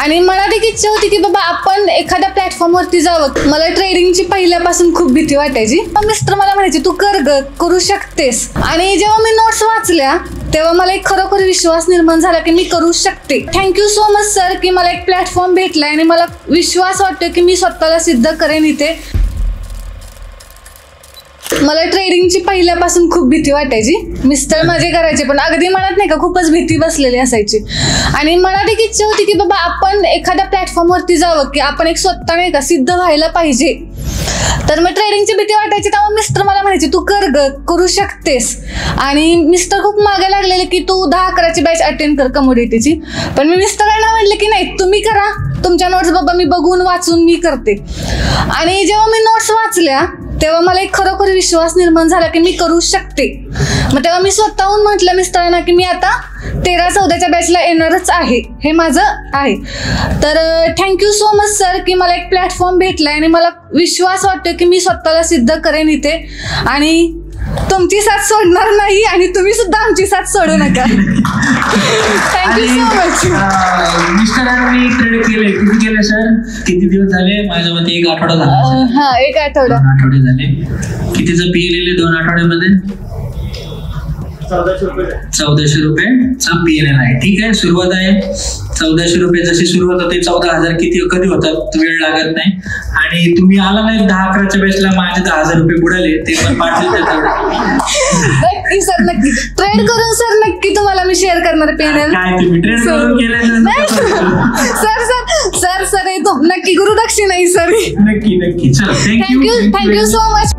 आणि मला एक इच्छा होती की बाबा आपण एखाद्या प्लॅटफॉर्मवरती जावं. मला ट्रेडिंगची पहिल्यापासून खूप भीती वाटायची. मिस्टर मला म्हणायचे तू करू शकतेस. आणि जेव्हा मी नोट्स वाचल्या तेव्हा मला एक खरोखर विश्वास निर्माण झाला की मी करू शकते. थँक्यू सो मच सर की मला एक प्लॅटफॉर्म भेटलाय आणि मला विश्वास वाटतो की मी स्वतःला सिद्ध करेन इथे. मला ट्रेडिंगची पहिल्यापासून खूप भीती वाटायची. मिस्टर माझे करायचे पण अगदी मनात नाही का खूपच भीती बसलेली असायची. आणि मनात एक इच्छा होती की बाबा आपण एखाद्या प्लॅटफॉर्मवरती जावं की आपण एक स्वतः नाही का सिद्ध व्हायला पाहिजे. तर मग ट्रेडिंगची भीती वाटायची तेव्हा मिस्टर मला म्हणायचे तू करू शकतेस. आणि मिस्टर खूप मागे लागलेले की तू 10-11ची बॅच अटेंड कर कमोडिटीची. पण मी मिस्टरांना म्हटलं की नाही तुम्ही करा तुमच्या नोट्स बाबा मी बघून वाचून मी करते. आणि जेव्हा मी नोट्स वाचल्या तेव्हा मला एक खरोखर विश्वास निर्माण झाला की मी करू शकते. मग तेव्हा मी स्वतःहून म्हटलं मिस्टरांना की मी आता 13-14च्या बॅचला येणारच आहे, हे माझं आहे. तर थँक्यू सो मच सर की मला एक प्लॅटफॉर्म भेटलाय आणि मला विश्वास वाटतो की मी स्वतःला सिद्ध करेन इथे. आणि तुमची साथ सोडणार नाही आणि तुम्ही सुद्धा आमची साथ सोडू नका. Thank you so much. मिस्टरांनी ट्रेड केले किती केले सर? किती दिवस झाले? माझ्या मते 1 आठवडा झाला. हा 1 आठवडा. 2 आठवडे झाले. कितीचं पीएल 2 आठवड्यामध्ये? 1400 रुपयेचा पीएल आहे. ठीक आहे, सुरुवात आहे. 1400 रुपये जशी सुरुवात होते 14,000 कधी होतात वेळ लागत नाही. आणि तुम्ही आला नाही 10-11च्या बॅचला माझे 10,000 रुपये बुडाले ते पण पाठवले. नक्की सर नक्की ट्रेड करून सर नक्की तुम्हाला मी शेअर करणार पॅनल. काय तुम्ही ट्रेड करून केलं? सर सर सर सर नक्की गुरुदक्षिणा सर. नक्की. चल थँक्यू सो मच.